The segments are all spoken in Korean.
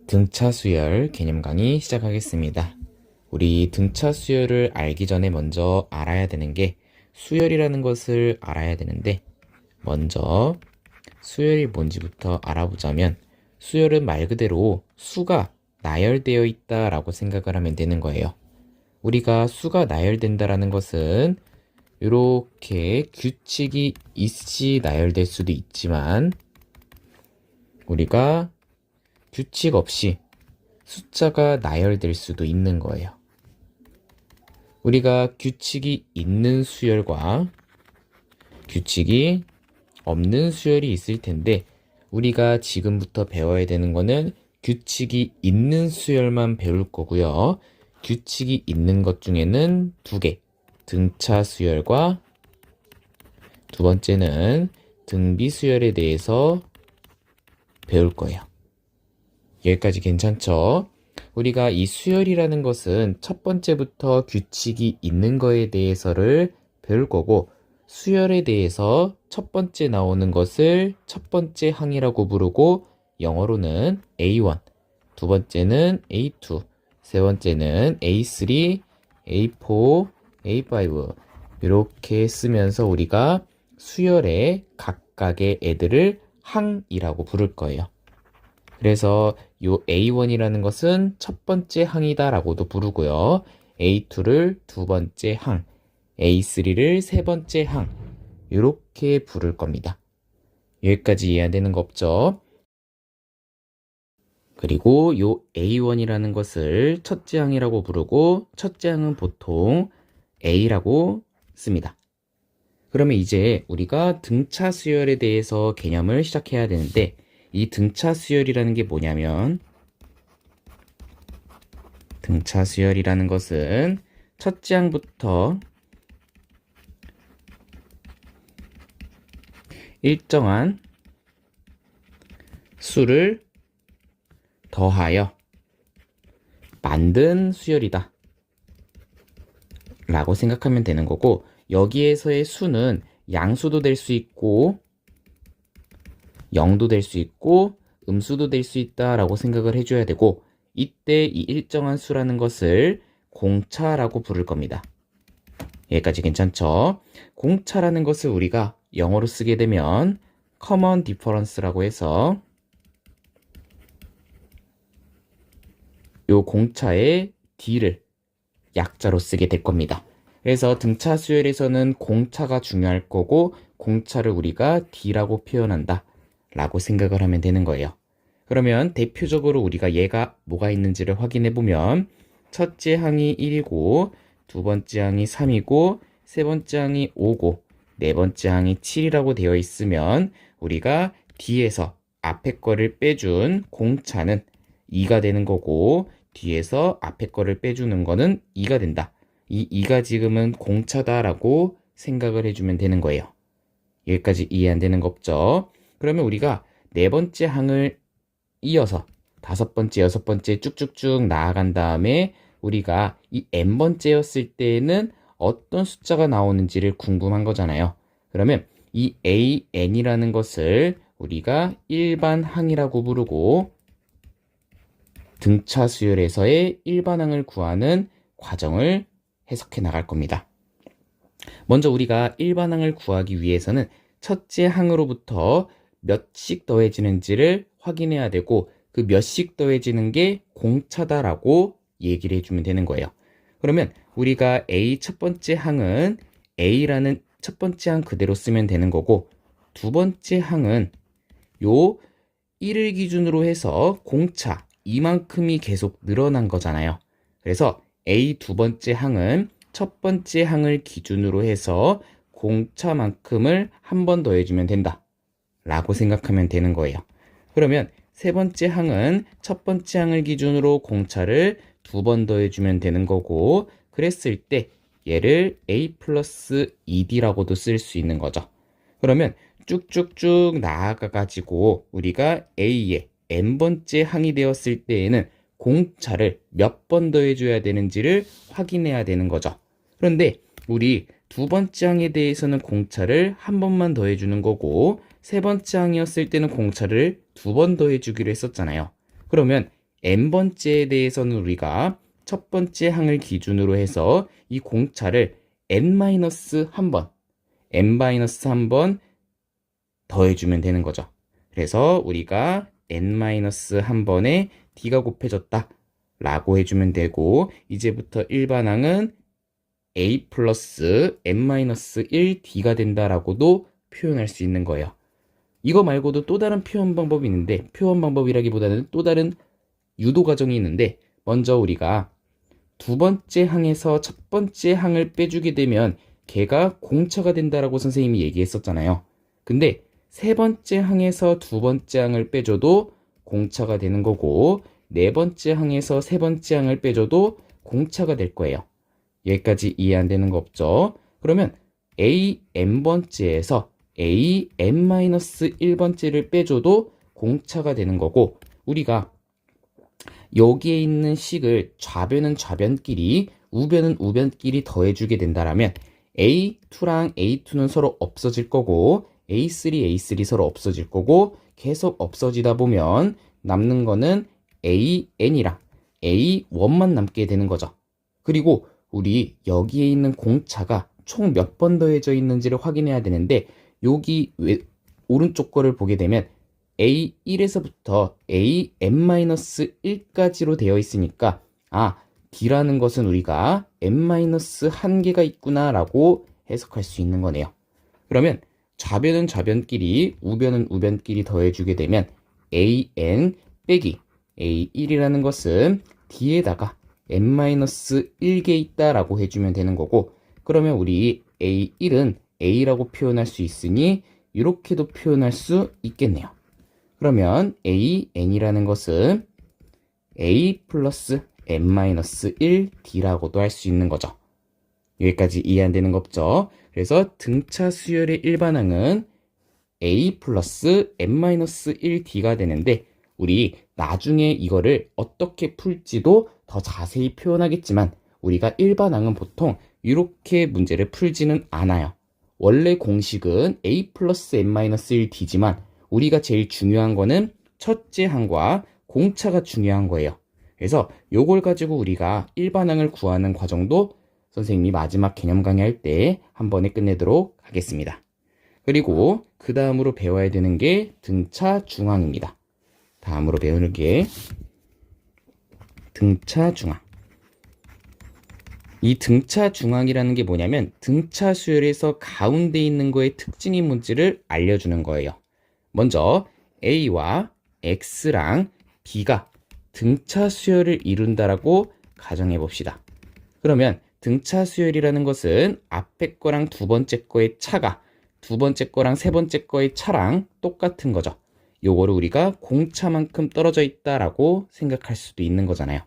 등차 수열 개념 강의 시작하겠습니다. 우리 등차 수열을 알기 전에 먼저 알아야 되는 게 수열이라는 것을 알아야 되는데, 먼저 수열이 뭔지부터 알아보자면, 수열은 말 그대로 수가 나열되어 있다라고 생각을 하면 되는 거예요. 우리가 수가 나열된다라는 것은 이렇게 규칙이 있이 나열될 수도 있지만, 우리가 규칙 없이 숫자가 나열될 수도 있는 거예요. 우리가 규칙이 있는 수열과 규칙이 없는 수열이 있을 텐데, 우리가 지금부터 배워야 되는 거는 규칙이 있는 수열만 배울 거고요. 규칙이 있는 것 중에는 두 개, 등차 수열과 두 번째는 등비 수열에 대해서 배울 거예요. 여기까지 괜찮죠? 우리가 이 수열이라는 것은 첫 번째부터 규칙이 있는 거에 대해서를 배울 거고, 수열에 대해서 첫 번째 나오는 것을 첫 번째 항이라고 부르고, 영어로는 A1, 두 번째는 A2, 세 번째는 A3, A4, A5 이렇게 쓰면서 우리가 수열의 각각의 애들을 항이라고 부를 거예요. 그래서 요 A1이라는 것은 첫 번째 항이다라고도 부르고요. A2를 두 번째 항, A3를 세 번째 항, 이렇게 부를 겁니다. 여기까지 이해되는 거 없죠? 그리고 요 A1이라는 것을 첫째 항이라고 부르고, 첫째 항은 보통 A라고 씁니다. 그러면 이제 우리가 등차 수열에 대해서 개념을 시작해야 되는데, 이 등차 수열이라는 게 뭐냐면, 등차 수열이라는 것은 첫째 항부터 일정한 수를 더하여 만든 수열이다 라고 생각하면 되는 거고, 여기에서의 수는 양수도 될 수 있고 0도 될 수 있고 음수도 될 수 있다라고 생각을 해줘야 되고, 이때 이 일정한 수라는 것을 공차라고 부를 겁니다. 여기까지 괜찮죠? 공차라는 것을 우리가 영어로 쓰게 되면 common difference라고 해서 요 공차의 D를 약자로 쓰게 될 겁니다. 그래서 등차 수열에서는 공차가 중요할 거고, 공차를 우리가 D라고 표현한다 라고 생각을 하면 되는 거예요. 그러면 대표적으로 우리가 얘가 뭐가 있는지를 확인해 보면, 첫째 항이 1이고 두 번째 항이 3이고 세 번째 항이 5고 네 번째 항이 7이라고 되어 있으면, 우리가 D에서 앞에 거를 빼준 공차는 2가 되는 거고, 뒤에서 앞에 거를 빼주는 거는 2가 된다. 이 2가 지금은 공차다라고 생각을 해주면 되는 거예요. 여기까지 이해 안 되는 거 없죠? 그러면 우리가 네 번째 항을 이어서 다섯 번째, 여섯 번째 쭉쭉쭉 나아간 다음에, 우리가 이 n번째였을 때에는 어떤 숫자가 나오는지를 궁금한 거잖아요. 그러면 이 an이라는 것을 우리가 일반 항이라고 부르고, 등차 수열에서의 일반항을 구하는 과정을 해석해 나갈 겁니다. 먼저 우리가 일반항을 구하기 위해서는 첫째 항으로부터 몇씩 더해지는지를 확인해야 되고, 그 몇씩 더해지는 게 공차다라고 얘기를 해주면 되는 거예요. 그러면 우리가 A 첫 번째 항은 A라는 첫 번째 항 그대로 쓰면 되는 거고, 두 번째 항은 요 1을 기준으로 해서 공차 이만큼이 계속 늘어난 거잖아요. 그래서 A 두 번째 항은 첫 번째 항을 기준으로 해서 공차만큼을 한 번 더해주면 된다 라고 생각하면 되는 거예요. 그러면 세 번째 항은 첫 번째 항을 기준으로 공차를 두 번 더해주면 되는 거고, 그랬을 때 얘를 A 플러스 2D라고도 쓸 수 있는 거죠. 그러면 쭉쭉쭉 나아가가지고 우리가 A의 n번째 항이 되었을 때에는 공차를 몇 번 더해줘야 되는지를 확인해야 되는 거죠. 그런데 우리 두 번째 항에 대해서는 공차를 한 번만 더해주는 거고, 세 번째 항이었을 때는 공차를 두 번 더해주기로 했었잖아요. 그러면 n번째에 대해서는 우리가 첫 번째 항을 기준으로 해서 이 공차를 n-1번, n-1번 더해주면 되는 거죠. 그래서 우리가 n-1번에 d가 곱해졌다 라고 해주면 되고, 이제부터 일반항은 a 플러스 n-1d가 된다라고도 표현할 수 있는 거예요. 이거 말고도 또 다른 표현 방법이 있는데, 표현 방법이라기보다는 또 다른 유도 과정이 있는데, 먼저 우리가 두 번째 항에서 첫 번째 항을 빼주게 되면 걔가 공차가 된다라고 선생님이 얘기했었잖아요. 근데 세 번째 항에서 두 번째 항을 빼줘도 공차가 되는 거고, 네 번째 항에서 세 번째 항을 빼줘도 공차가 될 거예요. 여기까지 이해 안 되는 거 없죠? 그러면 a-n번째에서 a-n-1번째를 빼줘도 공차가 되는 거고, 우리가 여기에 있는 식을 좌변은 좌변끼리, 우변은 우변끼리 더해주게 된다라면 a2랑 a2는 서로 없어질 거고, a3, a3 서로 없어질 거고, 계속 없어지다 보면 남는 거는 an이랑 a1만 남게 되는 거죠. 그리고 우리 여기에 있는 공차가 총 몇 번 더해져 있는지를 확인해야 되는데, 여기 오른쪽 거를 보게 되면 a1에서부터 an-1까지로 되어 있으니까, d라는 것은 우리가 n-1개가 있구나 라고 해석할 수 있는 거네요. 그러면 좌변은 좌변끼리, 우변은 우변끼리 더해주게 되면 an 빼기 a1이라는 것은 d에다가 n-1개 있다라고 해주면 되는 거고, 그러면 우리 a1은 a라고 표현할 수 있으니 이렇게도 표현할 수 있겠네요. 그러면 an이라는 것은 a 플러스 n-1d라고도 할 수 있는 거죠. 여기까지 이해 안 되는 거 없죠? 그래서 등차 수열의 일반항은 a 플러스 n-1d가 되는데, 우리 나중에 이거를 어떻게 풀지도 더 자세히 표현하겠지만, 우리가 일반항은 보통 이렇게 문제를 풀지는 않아요. 원래 공식은 a 플러스 n-1d지만 우리가 제일 중요한 거는 첫째 항과 공차가 중요한 거예요. 그래서 요걸 가지고 우리가 일반항을 구하는 과정도 선생님이 마지막 개념 강의할 때 한 번에 끝내도록 하겠습니다. 그리고 그 다음으로 배워야 되는 게 등차 중항입니다. 다음으로 배우는 게 등차 중항. 이 등차 중항이라는 게 뭐냐면 등차 수열에서 가운데 있는 거의 특징인 문제를 알려주는 거예요. 먼저 A와 X랑 B가 등차 수열을 이룬다라고 가정해 봅시다. 그러면 등차 수열이라는 것은 앞에 거랑 두 번째 거의 차가 두 번째 거랑 세 번째 거의 차랑 똑같은 거죠. 요거를 우리가 공차만큼 떨어져 있다라고 생각할 수도 있는 거잖아요.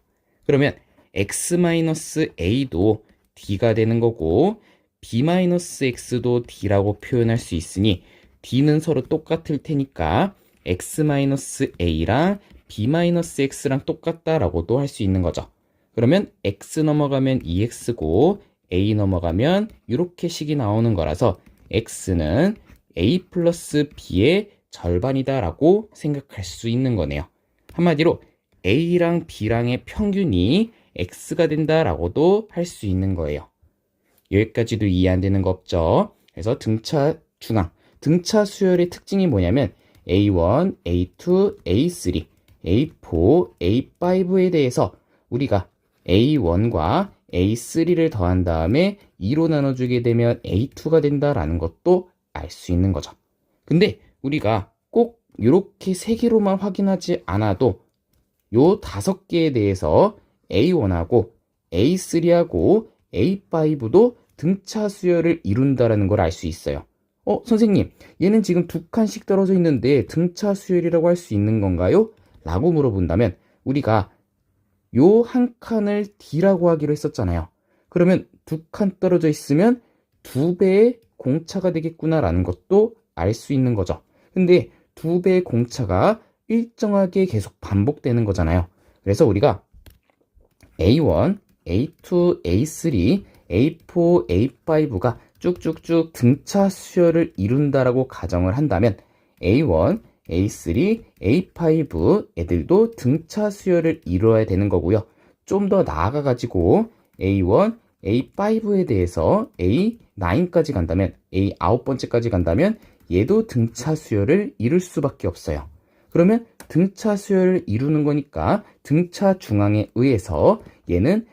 그러면 x-a도 d가 되는 거고, b-x도 d라고 표현할 수 있으니 d는 서로 똑같을 테니까 x-a랑 b-x랑 똑같다라고도 할 수 있는 거죠. 그러면 x 넘어가면 2x고 a 넘어가면 이렇게 식이 나오는 거라서 x는 a 플러스 b의 절반이다 라고 생각할 수 있는 거네요. 한마디로 a랑 b랑의 평균이 x가 된다라고도 할 수 있는 거예요. 여기까지도 이해 안 되는 거 없죠? 그래서 등차 중항, 등차 수열의 특징이 뭐냐면 A1, A2, A3, A4, A5에 대해서 우리가 A1과 A3를 더한 다음에 2로 나눠주게 되면 A2가 된다라는 것도 알 수 있는 거죠. 근데 우리가 꼭 이렇게 3개로만 확인하지 않아도 요 5개에 대해서 A1하고 A3하고 A5도 등차 수열을 이룬다라는 걸 알 수 있어요. 선생님, 얘는 지금 2칸씩 떨어져 있는데 등차 수열이라고 할 수 있는 건가요? 라고 물어본다면 우리가 요 한 칸을 D라고 하기로 했었잖아요. 그러면 2칸 떨어져 있으면 2배의 공차가 되겠구나라는 것도 알 수 있는 거죠. 근데 2배의 공차가 일정하게 계속 반복되는 거잖아요. 그래서 우리가 A1, A2, A3, A4, A5가 쭉쭉쭉 등차 수열을 이룬다라고 가정을 한다면 A1, A3, A5 애들도 등차 수열을 이루어야 되는 거고요. 좀 더 나아가가지고 A1, A5에 대해서 A9까지 간다면, A9번째까지 간다면 얘도 등차 수열을 이룰 수밖에 없어요. 그러면 등차 수열을 이루는 거니까 등차 중앙에 의해서 얘는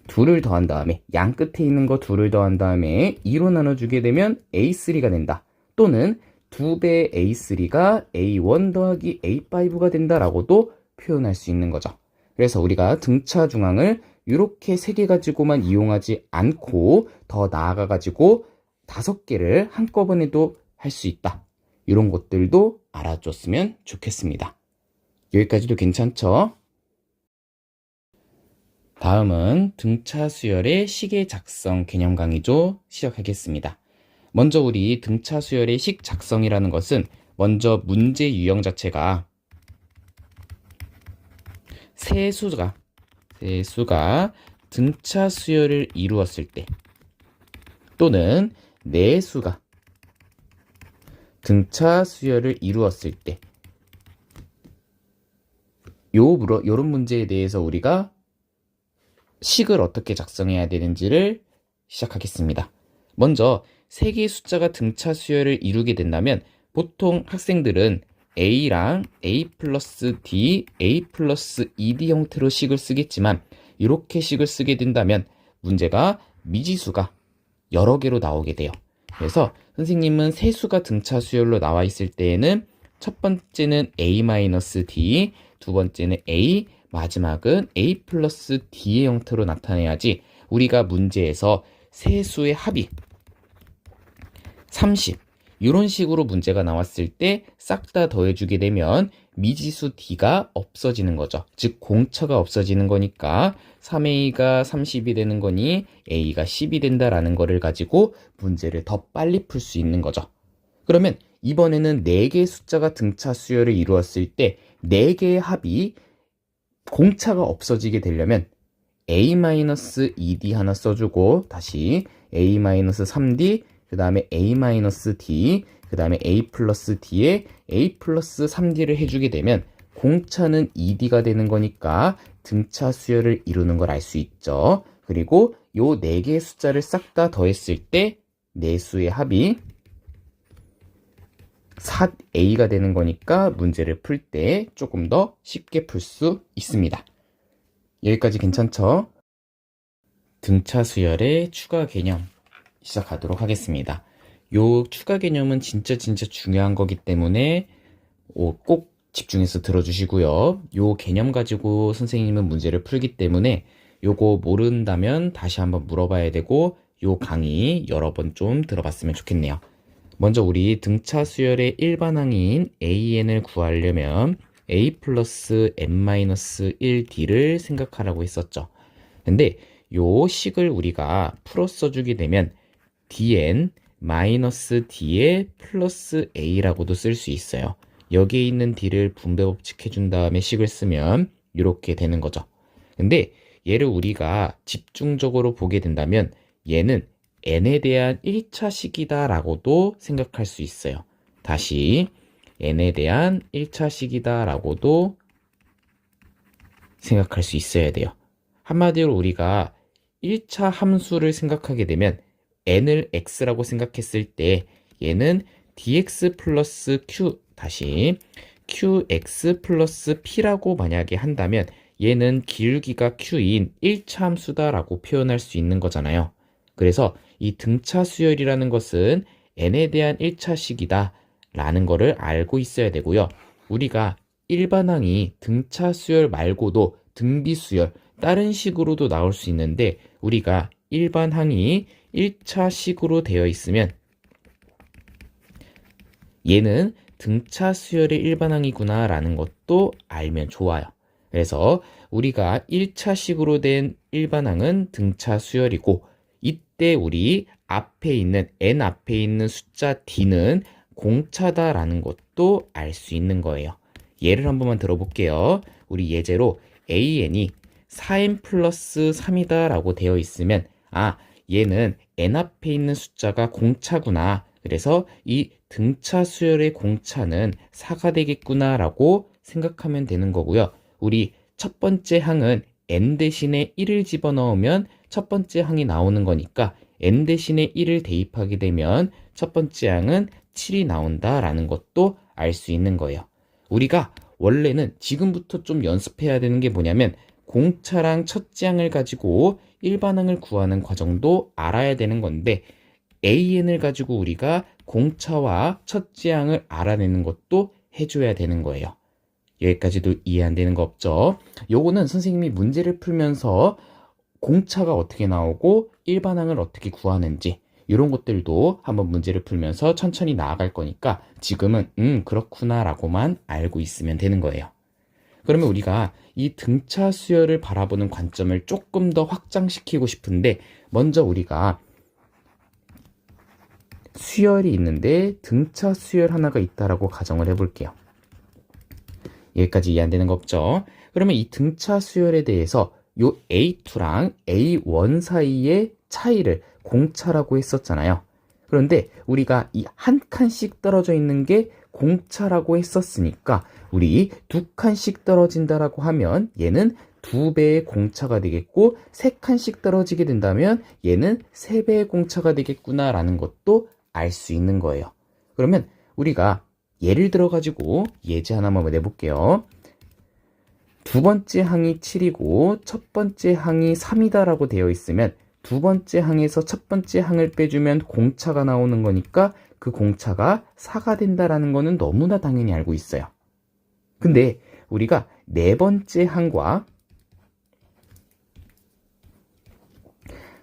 둘을 더한 다음에 양 끝에 있는 거 둘을 더한 다음에 2로 나눠주게 되면 A3가 된다. 또는 2배 A3가 A1 더하기 A5가 된다라고도 표현할 수 있는 거죠. 그래서 우리가 등차 중앙을 이렇게 3개 가지고만 이용하지 않고 더 나아가 가지고 5개를 한꺼번에도 할 수 있다. 이런 것들도 알아줬으면 좋겠습니다. 여기까지도 괜찮죠? 다음은 등차 수열의 시계 작성 개념 강의조 시작하겠습니다. 먼저 우리 등차 수열의 식 작성이라는 것은 먼저 문제 유형 자체가 세수가 등차 수열을 이루었을 때 또는 내수가 등차 수열을 이루었을 때 요런 문제에 대해서 우리가 식을 어떻게 작성해야 되는지를 시작하겠습니다. 먼저 세 개의 숫자가 등차 수열을 이루게 된다면 보통 학생들은 A랑 A 플러스 D, A 플러스 ED 형태로 식을 쓰겠지만 이렇게 식을 쓰게 된다면 문제가 미지수가 여러 개로 나오게 돼요. 그래서 선생님은 세수가 등차 수열로 나와 있을 때에는 첫 번째는 A-D, 두 번째는 A, 마지막은 A 플러스 D의 형태로 나타내야지 우리가 문제에서 세수의 합이 30 이런 식으로 문제가 나왔을 때 싹 다 더해주게 되면 미지수 D가 없어지는 거죠. 즉 공차가 없어지는 거니까 3A가 30이 되는 거니 A가 10이 된다라는 거를 가지고 문제를 더 빨리 풀 수 있는 거죠. 그러면 이번에는 4개의 숫자가 등차 수열을 이루었을 때 4개의 합이 공차가 없어지게 되려면 A-ED 하나 써주고 다시 A-3D 그 다음에 A-D 그 다음에 A 플러스 D에 A 플러스 3D를 해주게 되면 공차는 ED가 되는 거니까 등차 수열을 이루는 걸 알 수 있죠. 그리고 요 4개의 숫자를 싹 다 더했을 때 내수의 합이 4A가 되는 거니까 문제를 풀 때 조금 더 쉽게 풀 수 있습니다. 여기까지 괜찮죠? 등차 수열의 추가 개념 시작하도록 하겠습니다. 요 추가 개념은 진짜 중요한 거기 때문에 꼭 집중해서 들어주시고요. 요 개념 가지고 선생님은 문제를 풀기 때문에 요거 모른다면 다시 한번 물어봐야 되고 요 강의 여러 번 좀 들어봤으면 좋겠네요. 먼저 우리 등차 수열의 일반항인 AN을 구하려면 A 플러스 N-1D를 생각하라고 했었죠. 근데 요 식을 우리가 풀어 써주게 되면 DN 마이너스 D에 플러스 A라고도 쓸 수 있어요. 여기에 있는 D를 분배 법칙 해준 다음에 식을 쓰면 이렇게 되는 거죠. 근데 얘를 우리가 집중적으로 보게 된다면 얘는 n에 대한 1차 식이다 라고도 생각할 수 있어요. 다시 n에 대한 1차 식이다 라고도 생각할 수 있어야 돼요. 한마디로 우리가 1차 함수를 생각하게 되면 n을 x라고 생각했을 때 얘는 dx 플러스 q 다시 qx 플러스 p라고 만약에 한다면 얘는 기울기가 q인 1차 함수다라고 표현할 수 있는 거잖아요. 그래서 이 등차 수열이라는 것은 n에 대한 1차식이다 라는 거를 알고 있어야 되고요. 우리가 일반항이 등차 수열 말고도 등비 수열 다른 식으로도 나올 수 있는데 우리가 일반항이 1차식으로 되어 있으면 얘는 등차 수열의 일반항이구나 라는 것도 알면 좋아요. 그래서 우리가 1차식으로 된 일반항은 등차 수열이고 이때 우리 앞에 있는 n 앞에 있는 숫자 d는 공차다라는 것도 알 수 있는 거예요. 예를 한 번만 들어볼게요. 우리 예제로 an이 4n 플러스 3이다 라고 되어 있으면 얘는 n 앞에 있는 숫자가 공차구나. 그래서 이 등차 수열의 공차는 4가 되겠구나라고 생각하면 되는 거고요. 우리 첫 번째 항은 n 대신에 1을 집어넣으면 첫 번째 항이 나오는 거니까 n 대신에 1을 대입하게 되면 첫 번째 항은 7이 나온다라는 것도 알 수 있는 거예요. 우리가 원래는 지금부터 좀 연습해야 되는 게 뭐냐면 공차랑 첫째 항을 가지고 일반항을 구하는 과정도 알아야 되는 건데 AN을 가지고 우리가 공차와 첫째 항을 알아내는 것도 해줘야 되는 거예요. 여기까지도 이해 안 되는 거 없죠? 요거는 선생님이 문제를 풀면서 공차가 어떻게 나오고 일반항을 어떻게 구하는지 이런 것들도 한번 문제를 풀면서 천천히 나아갈 거니까 지금은 그렇구나 라고만 알고 있으면 되는 거예요. 그러면 우리가 이 등차 수열을 바라보는 관점을 조금 더 확장시키고 싶은데 먼저 우리가 수열이 있는데 등차 수열 하나가 있다라고 가정을 해볼게요. 여기까지 이해 안 되는 거 없죠? 그러면 이 등차 수열에 대해서 요 A2랑 A1 사이의 차이를 공차라고 했었잖아요. 그런데 우리가 이 한 칸씩 떨어져 있는 게 공차라고 했었으니까 우리 두 칸씩 떨어진다라고 하면 얘는 2배의 공차가 되겠고 3칸씩 떨어지게 된다면 얘는 3배의 공차가 되겠구나라는 것도 알 수 있는 거예요. 그러면 우리가 예를 들어 가지고 예제 하나만 내볼게요. 두 번째 항이 7이고 첫 번째 항이 3이다라고 되어 있으면 두 번째 항에서 첫 번째 항을 빼주면 공차가 나오는 거니까 그 공차가 4가 된다라는 거는 너무나 당연히 알고 있어요. 근데 우리가 네 번째 항과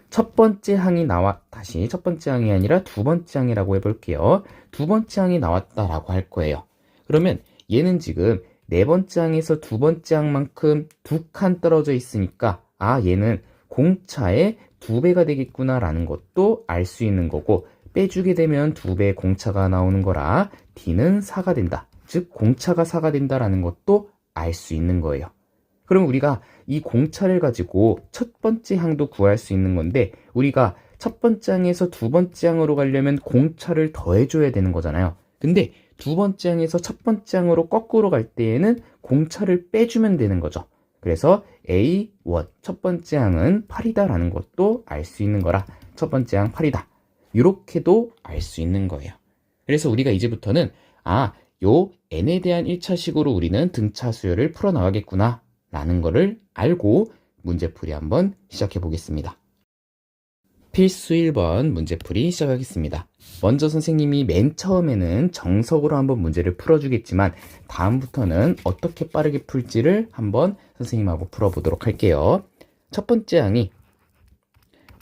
첫 번째 항이 다시 첫 번째 항이 아니라 두 번째 항이라고 해볼게요. 두 번째 항이 나왔다라고 할 거예요. 그러면 얘는 지금 네 번째 항에서 두 번째 항만큼 2칸 떨어져 있으니까 얘는 공차의 2배가 되겠구나라는 것도 알 수 있는 거고 빼주게 되면 2배의 공차가 나오는 거라 D는 4가 된다. 즉 공차가 4가 된다라는 것도 알 수 있는 거예요. 그럼 우리가 이 공차를 가지고 첫 번째 항도 구할 수 있는 건데 우리가 첫 번째 항에서 두 번째 항으로 가려면 공차를 더해줘야 되는 거잖아요. 근데 두 번째 항에서 첫 번째 항으로 거꾸로 갈 때에는 공차를 빼주면 되는 거죠. 그래서 A1 첫 번째 항은 8이다라는 것도 알 수 있는 거라 첫 번째 항 8이다. 이렇게도 알 수 있는 거예요. 그래서 우리가 이제부터는 요 n에 대한 1차식으로 우리는 등차 수열을 풀어나가겠구나 라는 거를 알고 문제풀이 한번 시작해 보겠습니다. 필수 1번 문제풀이 시작하겠습니다. 먼저 선생님이 맨 처음에는 정석으로 한번 문제를 풀어주겠지만 다음부터는 어떻게 빠르게 풀지를 한번 선생님하고 풀어보도록 할게요. 첫 번째 항이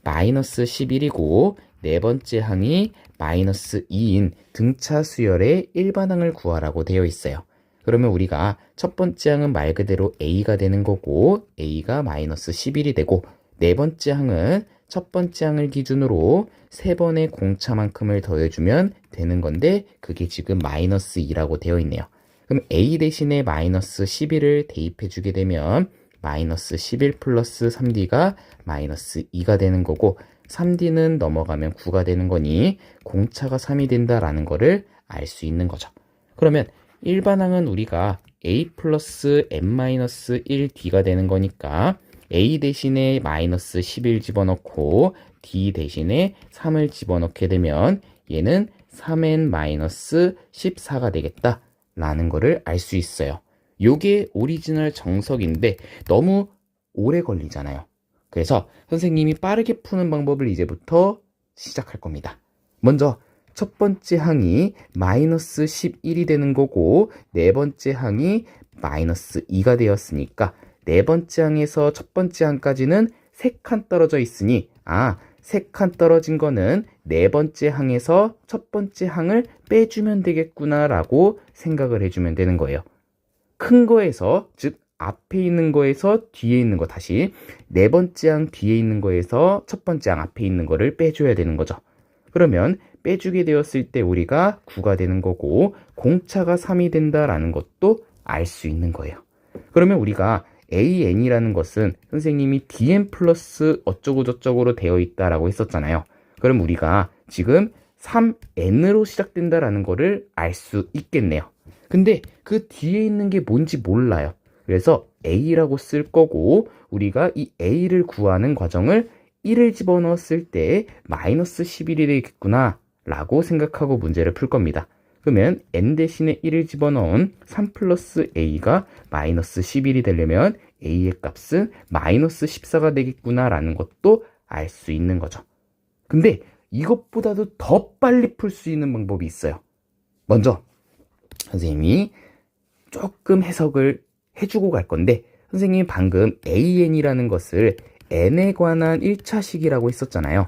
마이너스 11이고 네 번째 항이 마이너스 2인 등차 수열의 일반항을 구하라고 되어 있어요. 그러면 우리가 첫 번째 항은 말 그대로 A가 되는 거고 A가 마이너스 11이 되고 네 번째 항은 첫 번째 항을 기준으로 3번의 공차만큼을 더해주면 되는 건데 그게 지금 마이너스 2라고 되어 있네요. 그럼 A 대신에 마이너스 11을 대입해주게 되면 마이너스 11 플러스 3D가 마이너스 2가 되는 거고 3D는 넘어가면 9가 되는 거니 공차가 3이 된다라는 거를 알 수 있는 거죠. 그러면 일반항은 우리가 A 플러스 n-1D가 되는 거니까 A 대신에 마이너스 11 집어넣고 D 대신에 3을 집어넣게 되면 얘는 3n-14가 되겠다라는 거를 알 수 있어요. 요게 오리지널 정석인데 너무 오래 걸리잖아요. 그래서 선생님이 빠르게 푸는 방법을 이제부터 시작할 겁니다. 먼저 첫 번째 항이 마이너스 11이 되는 거고 네 번째 항이 마이너스 2가 되었으니까 네 번째 항에서 첫 번째 항까지는 3칸 떨어져 있으니 3칸 떨어진 거는 네 번째 항에서 첫 번째 항을 빼주면 되겠구나 라고 생각을 해주면 되는 거예요. 큰 거에서 즉 앞에 있는 거에서 뒤에 있는 거 다시 네 번째 항 뒤에 있는 거에서 첫 번째 항 앞에 있는 거를 빼줘야 되는 거죠. 그러면 빼주게 되었을 때 우리가 9가 되는 거고 공차가 3이 된다라는 것도 알 수 있는 거예요. 그러면 우리가 AN이라는 것은 선생님이 DN 플러스 어쩌고저쩌고로 되어 있다라고 했었잖아요. 그럼 우리가 지금 3n으로 시작된다라는 거를 알 수 있겠네요. 근데 그 뒤에 있는 게 뭔지 몰라요. 그래서 a라고 쓸 거고 우리가 이 a를 구하는 과정을 1을 집어넣었을 때 마이너스 11이 되겠구나 라고 생각하고 문제를 풀 겁니다. 그러면 n 대신에 1을 집어넣은 3 플러스 a가 마이너스 11이 되려면 a의 값은 마이너스 14가 되겠구나 라는 것도 알 수 있는 거죠. 근데 이것보다도 더 빨리 풀 수 있는 방법이 있어요. 먼저 선생님이 조금 해석을 해주고 갈 건데 선생님이 방금 an이라는 것을 n에 관한 1차식이라고 했었잖아요.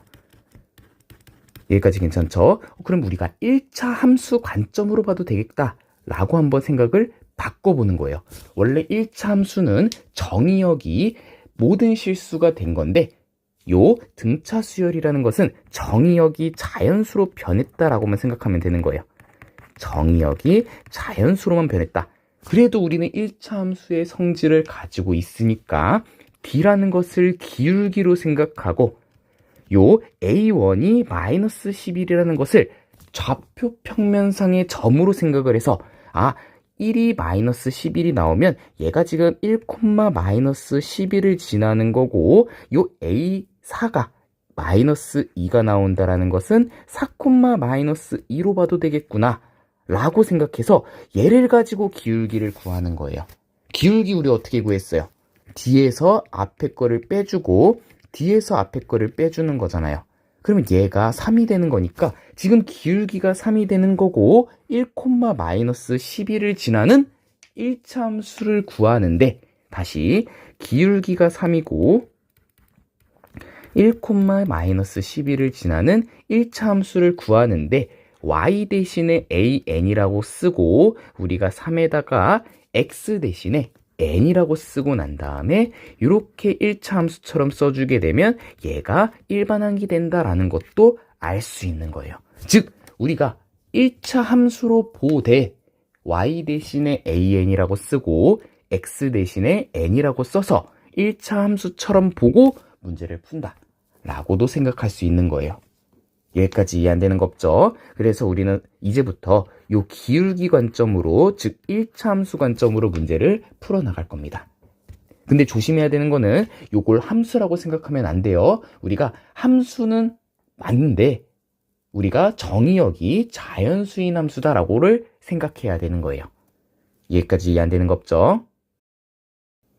여기까지 괜찮죠? 그럼 우리가 1차 함수 관점으로 봐도 되겠다 라고 한번 생각을 바꿔보는 거예요. 원래 1차 함수는 정의역이 모든 실수가 된 건데 요 등차 수열이라는 것은 정의역이 자연수로 변했다라고만 생각하면 되는 거예요. 정의역이 자연수로만 변했다. 그래도 우리는 1차 함수의 성질을 가지고 있으니까 D라는 것을 기울기로 생각하고 요 A1이 마이너스 11이라는 것을 좌표 평면상의 점으로 생각을 해서 1이 마이너스 11이 나오면 얘가 지금 1, 마이너스 11을 지나는 거고 요 A4가 마이너스 2가 나온다라는 것은 4, 마이너스 2로 봐도 되겠구나 라고 생각해서 얘를 가지고 기울기를 구하는 거예요. 기울기 우리 어떻게 구했어요? 뒤에서 앞에 거를 빼주고 뒤에서 앞에 거를 빼주는 거잖아요. 그러면 얘가 3이 되는 거니까 지금 기울기가 3이 되는 거고 1, 마이너스 11을 지나는 1차 함수를 구하는데 다시 기울기가 3이고 1, 마이너스 11을 지나는 1차 함수를 구하는데 y 대신에 an이라고 쓰고 우리가 3에다가 x 대신에 n이라고 쓰고 난 다음에 이렇게 1차 함수처럼 써주게 되면 얘가 일반항이 된다라는 것도 알 수 있는 거예요. 즉 우리가 1차 함수로 보되 y 대신에 an이라고 쓰고 x 대신에 n이라고 써서 1차 함수처럼 보고 문제를 푼다 라고도 생각할 수 있는 거예요. 여기까지 이해 안 되는 거 없죠? 그래서 우리는 이제부터 요 기울기 관점으로, 즉 1차 함수 관점으로 문제를 풀어나갈 겁니다. 근데 조심해야 되는 거는 요걸 함수라고 생각하면 안 돼요. 우리가 함수는 맞는데 우리가 정의역이 자연수인 함수다라고를 생각해야 되는 거예요. 여기까지 이해 안 되는 거 없죠?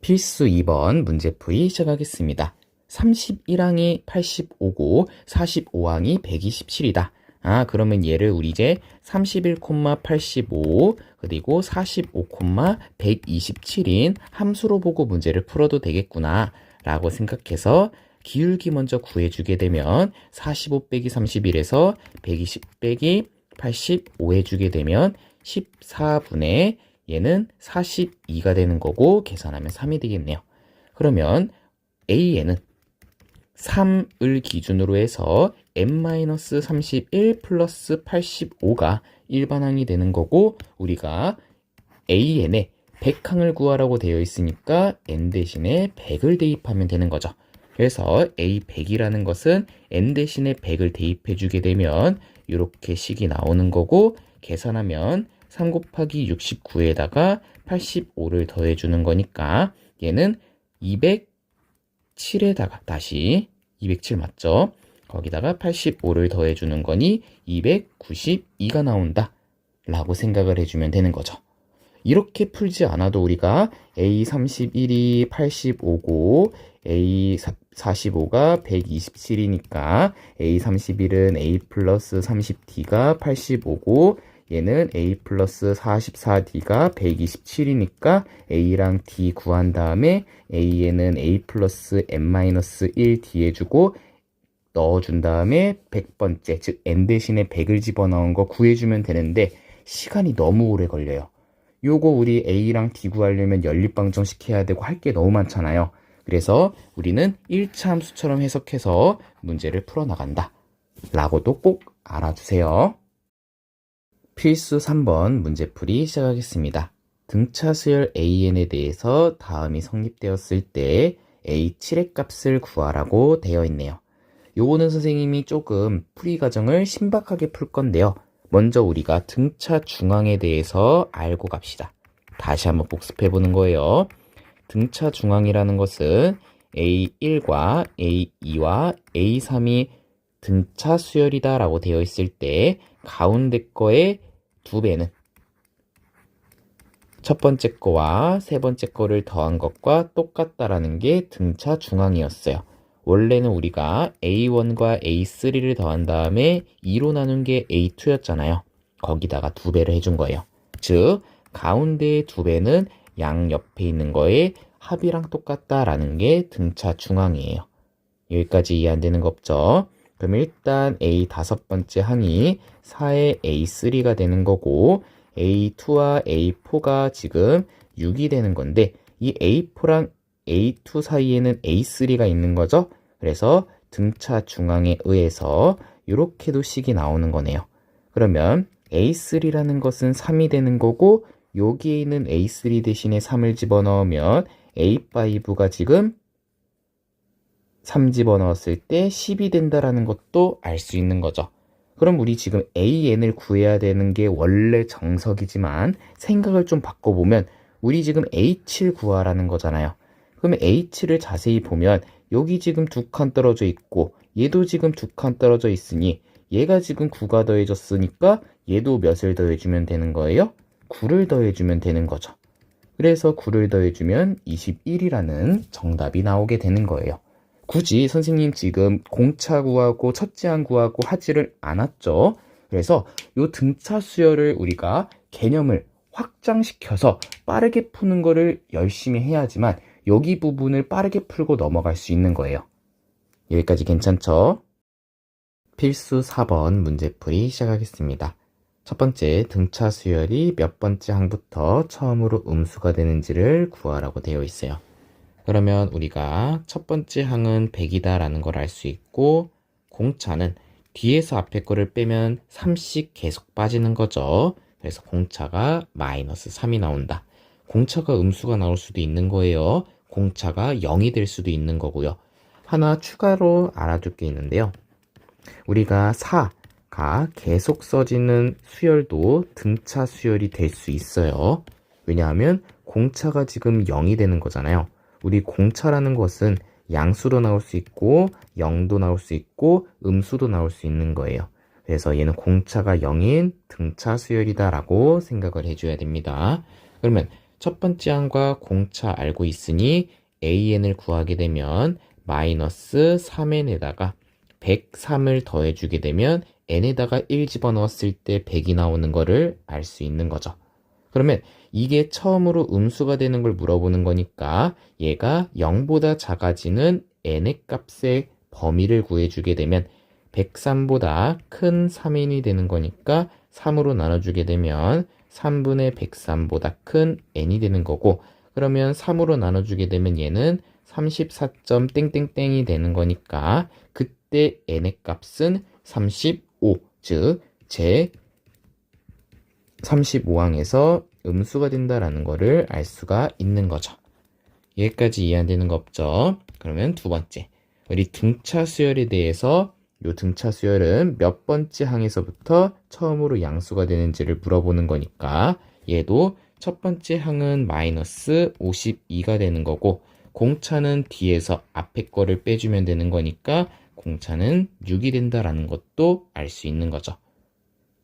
필수 2번 문제풀이 시작하겠습니다. 31항이 85고 45항이 127이다. 그러면 얘를 우리 이제 31,85 그리고 45,127인 함수로 보고 문제를 풀어도 되겠구나 라고 생각해서 기울기 먼저 구해주게 되면 45 빼기 31에서 120 빼기 85 해주게 되면 14분의 얘는 42가 되는 거고 계산하면 3이 되겠네요. 그러면 A에는 3을 기준으로 해서 n-31 플러스 85가 일반항이 되는 거고 우리가 an에 100항을 구하라고 되어 있으니까 n 대신에 100을 대입하면 되는 거죠. 그래서 a100이라는 것은 n 대신에 100을 대입해 주게 되면 이렇게 식이 나오는 거고 계산하면 3 곱하기 69에다가 85를 더해 주는 거니까 얘는 207에다가 다시 207 맞죠? 거기다가 85를 더해주는 거니 292가 나온다 라고 생각을 해주면 되는 거죠. 이렇게 풀지 않아도 우리가 A31이 85고 A45가 127이니까 A31은 A 플러스 30D가 85고 얘는 A 플러스 44D가 127이니까 A랑 D 구한 다음에 A에는 A 플러스 N-1D 해주고 넣어준 다음에 100번째, 즉 N 대신에 100을 집어넣은 거 구해주면 되는데 시간이 너무 오래 걸려요. 요거 우리 A랑 D 구하려면 연립방정 시켜야 되고 할 게 너무 많잖아요. 그래서 우리는 1차 함수처럼 해석해서 문제를 풀어나간다 라고도 꼭 알아주세요. 필수 3번 문제풀이 시작하겠습니다. 등차 수열 AN에 대해서 다음이 성립되었을 때 A7의 값을 구하라고 되어 있네요. 요거는 선생님이 조금 풀이 과정을 신박하게 풀 건데요. 먼저 우리가 등차 중앙에 대해서 알고 갑시다. 다시 한번 복습해 보는 거예요. 등차 중앙이라는 것은 A1과 A2와 A3이 등차 수열이다 라고 되어 있을 때 가운데 거의 2배는 첫 번째 거와 세 번째 거를 더한 것과 똑같다라는 게 등차 중앙이었어요. 원래는 우리가 A1과 A3를 더한 다음에 2로 나눈 게 A2였잖아요. 거기다가 2배를 해준 거예요. 즉 가운데의 2배는 양 옆에 있는 거에 합이랑 똑같다라는 게 등차 중앙이에요. 여기까지 이해 안 되는 거 없죠? 그럼 일단 A 다섯 번째 항이 4의 A3가 되는 거고 A2와 A4가 지금 6이 되는 건데 이 A4랑 A2 사이에는 A3가 있는 거죠. 그래서 등차 중앙에 의해서 이렇게도 식이 나오는 거네요. 그러면 A3라는 것은 3이 되는 거고 여기에 있는 A3 대신에 3을 집어넣으면 A5가 지금 3 집어넣었을 때 10이 된다라는 것도 알 수 있는 거죠. 그럼 우리 지금 AN을 구해야 되는 게 원래 정석이지만 생각을 좀 바꿔보면 우리 지금 H를 구하라는 거잖아요. 그러면 H를 자세히 보면 여기 지금 2칸 떨어져 있고 얘도 지금 2칸 떨어져 있으니 얘가 지금 9가 더해졌으니까 얘도 몇을 더해주면 되는 거예요? 9를 더해주면 되는 거죠. 그래서 9를 더해주면 21이라는 정답이 나오게 되는 거예요. 굳이 선생님 지금 공차 구하고 첫째 항 구하고 하지를 않았죠. 그래서 이 등차 수열을 우리가 개념을 확장시켜서 빠르게 푸는 거를 열심히 해야지만 여기 부분을 빠르게 풀고 넘어갈 수 있는 거예요. 여기까지 괜찮죠? 필수 4번 문제풀이 시작하겠습니다. 첫 번째, 등차 수열이 몇 번째 항부터 처음으로 음수가 되는지를 구하라고 되어 있어요. 그러면 우리가 첫 번째 항은 100이다 라는 걸 알 수 있고 공차는 뒤에서 앞에 거를 빼면 3씩 계속 빠지는 거죠. 그래서 공차가 마이너스 3이 나온다. 공차가 음수가 나올 수도 있는 거예요. 공차가 0이 될 수도 있는 거고요. 하나 추가로 알아둘 게 있는데요. 우리가 4가 계속 써지는 수열도 등차 수열이 될 수 있어요. 왜냐하면 공차가 지금 0이 되는 거잖아요. 우리 공차라는 것은 양수도 나올 수 있고 0도 나올 수 있고 음수도 나올 수 있는 거예요. 그래서 얘는 공차가 0인 등차 수열이다 라고 생각을 해줘야 됩니다. 그러면 첫 번째 항과 공차 알고 있으니 AN을 구하게 되면 마이너스 3n에다가 103을 더해주게 되면 n에다가 1 집어넣었을 때 100이 나오는 거를 알 수 있는 거죠. 그러면 이게 처음으로 음수가 되는 걸 물어보는 거니까 얘가 0보다 작아지는 n의 값의 범위를 구해주게 되면 103보다 큰 3n이 되는 거니까 3으로 나눠주게 되면 3분의 103보다 큰 n이 되는 거고 그러면 3으로 나눠주게 되면 얘는 34점 땡땡땡이 되는 거니까 그때 n의 값은 35, 즉 제 35항에서 음수가 된다라는 거를 알 수가 있는 거죠. 여기까지 이해 안 되는 거 없죠? 그러면 두 번째, 우리 등차 수열에 대해서 이 등차 수열은 몇 번째 항에서부터 처음으로 양수가 되는지를 물어보는 거니까 얘도 첫 번째 항은 마이너스 52가 되는 거고 공차는 뒤에서 앞에 거를 빼주면 되는 거니까 공차는 6이 된다라는 것도 알 수 있는 거죠.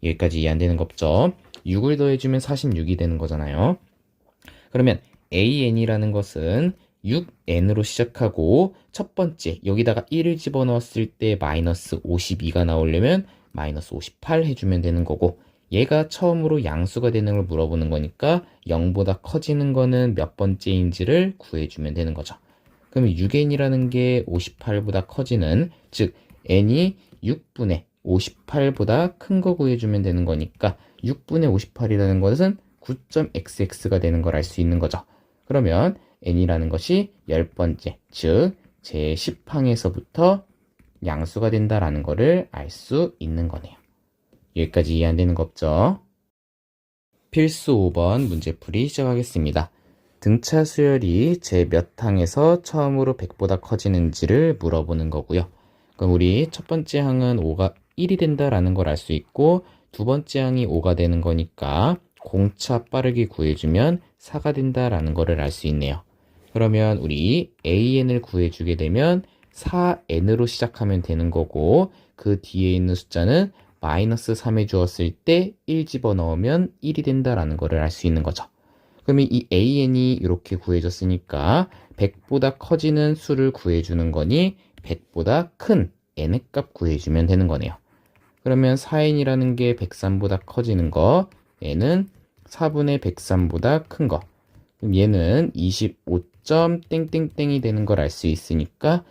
여기까지 이해 안 되는 거 없죠? 6을 더해주면 46이 되는 거잖아요. 그러면 AN이라는 것은 6N으로 시작하고 첫 번째 여기다가 1을 집어넣었을 때 마이너스 52가 나오려면 마이너스 58 해주면 되는 거고 얘가 처음으로 양수가 되는 걸 물어보는 거니까 0보다 커지는 거는 몇 번째인지를 구해주면 되는 거죠. 그러면 6N이라는 게 58보다 커지는 즉 N이 6분의 58보다 큰 거 구해주면 되는 거니까 6분의 58이라는 것은 9.xx가 되는 걸 알 수 있는 거죠. 그러면 n이라는 것이 10번째, 즉 제10항에서부터 양수가 된다라는 거를 알 수 있는 거네요. 여기까지 이해 안 되는 거 없죠? 필수 5번 문제풀이 시작하겠습니다. 등차 수열이 제 몇 항에서 처음으로 100보다 커지는지를 물어보는 거고요. 그럼 우리 첫 번째 항은 5가 1이 된다라는 걸 알 수 있고 두 번째 항이 5가 되는 거니까 공차 빠르게 구해주면 4가 된다라는 거를 알 수 있네요. 그러면 우리 AN을 구해주게 되면 4N으로 시작하면 되는 거고 그 뒤에 있는 숫자는 마이너스 3에 주었을 때 1 집어넣으면 1이 된다라는 거를 알 수 있는 거죠. 그러면 이 AN이 이렇게 구해졌으니까 100보다 커지는 수를 구해주는 거니 100보다 큰 n의 값 구해주면 되는 거네요. 그러면 4n이라는 게 103보다 커지는 거, n은 4분의 103보다 큰 거. 그럼 얘는 25점 땡땡땡이 되는 걸 알 수 있으니까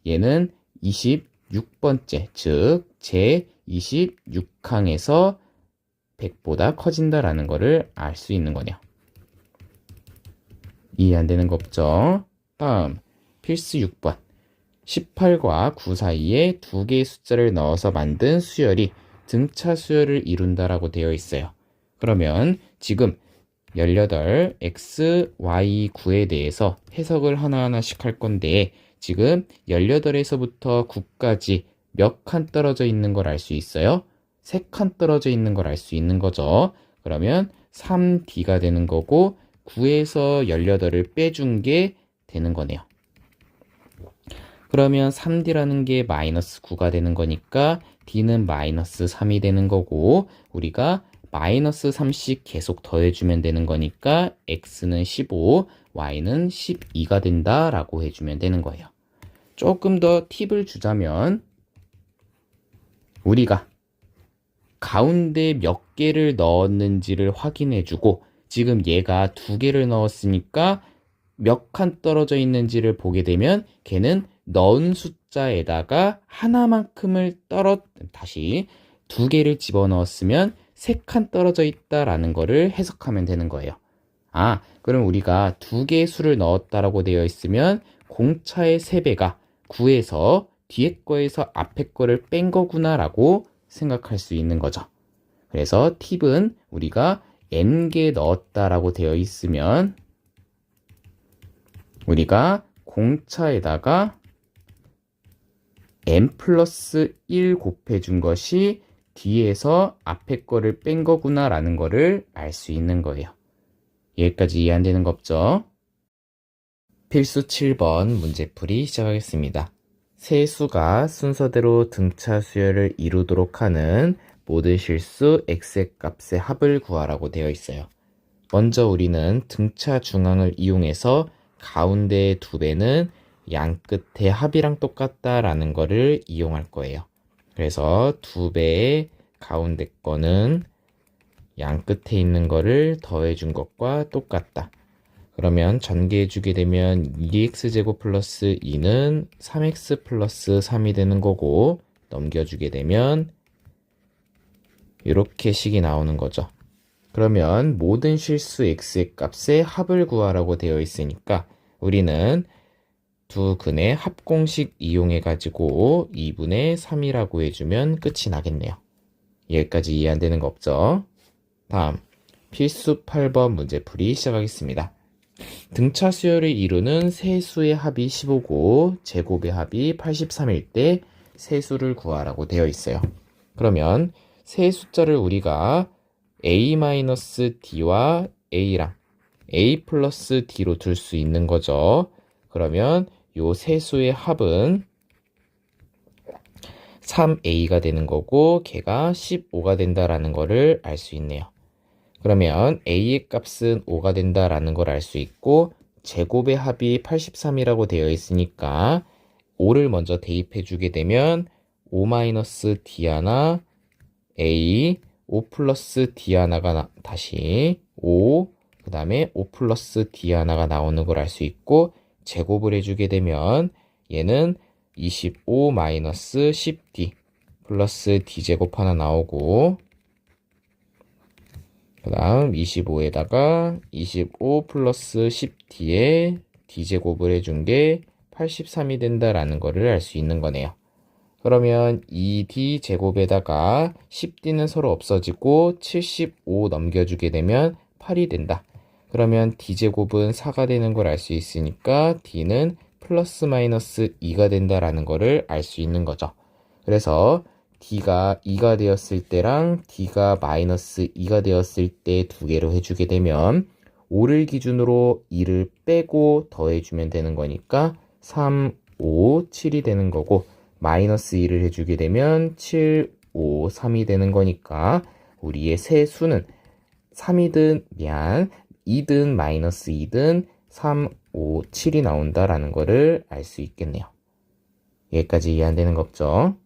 얘는 26번째, 즉 제 26항에서 100보다 커진다라는 거를 알 수 있는 거네요. 이해 안 되는 거 없죠? 다음 필수 6번 18과 9 사이에 두 개의 숫자를 넣어서 만든 수열이 등차 수열을 이룬다라고 되어 있어요. 그러면 지금 18, x, y, 9에 대해서 해석을 하나하나씩 할 건데 지금 18에서부터 9까지 몇 칸 떨어져 있는 걸 알 수 있어요? 3칸 떨어져 있는 걸 알 수 있는 거죠. 그러면 3D가 되는 거고 9에서 18을 빼준 게 되는 거네요. 그러면 3D라는 게 마이너스 9가 되는 거니까 D는 마이너스 3이 되는 거고 우리가 마이너스 3씩 계속 더해주면 되는 거니까 X는 15, Y는 12가 된다라고 해주면 되는 거예요. 조금 더 팁을 주자면 우리가 가운데 몇 개를 넣었는지를 확인해주고 지금 얘가 2개를 넣었으니까 몇 칸 떨어져 있는지를 보게 되면 걔는 넣은 숫자에다가 하나만큼을 다시 2개를 집어넣었으면 3칸 떨어져 있다라는 거를 해석하면 되는 거예요. 그럼 우리가 2개의 수를 넣었다라고 되어 있으면 공차의 3배가 9에서 뒤에 거에서 앞에 거를 뺀 거구나라고 생각할 수 있는 거죠. 그래서 팁은 우리가 n개 넣었다라고 되어 있으면 우리가 공차에다가 n 플러스 1 곱해준 것이 뒤에서 앞에 거를 뺀 거구나 라는 거를 알 수 있는 거예요. 여기까지 이해 안 되는 거 없죠? 필수 7번 문제풀이 시작하겠습니다. 세 수가 순서대로 등차 수열을 이루도록 하는 모든 실수 x의 값의 합을 구하라고 되어 있어요. 먼저 우리는 등차 중앙을 이용해서 가운데의 2배는 양 끝의 합이랑 똑같다라는 거를 이용할 거예요. 그래서 2배의 가운데 거는 양 끝에 있는 거를 더해준 것과 똑같다. 그러면 전개해주게 되면 2x제곱 플러스 2는 3x 플러스 3이 되는 거고 넘겨주게 되면 이렇게 식이 나오는 거죠. 그러면 모든 실수 x의 값의 합을 구하라고 되어 있으니까 우리는 두 근의 합공식 이용해 가지고 2분의 3이라고 해주면 끝이 나겠네요. 여기까지 이해 안 되는 거 없죠? 다음 필수 8번 문제풀이 시작하겠습니다. 등차 수열을 이루는 세 수의 합이 15고 제곱의 합이 83일 때 세 수를 구하라고 되어 있어요. 그러면 세 숫자를 우리가 a-d와 a랑 a 플러스 d로 둘 수 있는 거죠. 그러면 요 세 수의 합은 3a가 되는 거고 걔가 15가 된다라는 거를 알 수 있네요. 그러면 a의 값은 5가 된다라는 걸 알 수 있고 제곱의 합이 83이라고 되어 있으니까 5를 먼저 대입해 주게 되면 5-d 하나 a 5 플러스 d 하나가 다시 5 그 다음에 5 플러스 d 하나가 나오는 걸 알 수 있고 제곱을 해주게 되면 얘는 25 마이너스 10d 플러스 d제곱 하나 나오고 그 다음 25에다가 25 플러스 10d에 d제곱을 해준 게 83이 된다라는 거를 알 수 있는 거네요. 그러면 2d 제곱에다가 10d는 서로 없어지고 75 넘겨주게 되면 8이 된다. 그러면 d제곱은 4가 되는 걸 알 수 있으니까 d는 플러스 마이너스 2가 된다라는 거를 알 수 있는 거죠. 그래서 d가 2가 되었을 때랑 d가 마이너스 2가 되었을 때 두 개로 해주게 되면 5를 기준으로 2를 빼고 더해주면 되는 거니까 3, 5, 7이 되는 거고 마이너스 2를 해주게 되면 7, 5, 3이 되는 거니까 우리의 세 수는 2든 마이너스 2든 3, 5, 7이 나온다라는 거를 알 수 있겠네요. 여기까지 이해 안 되는 거 없죠?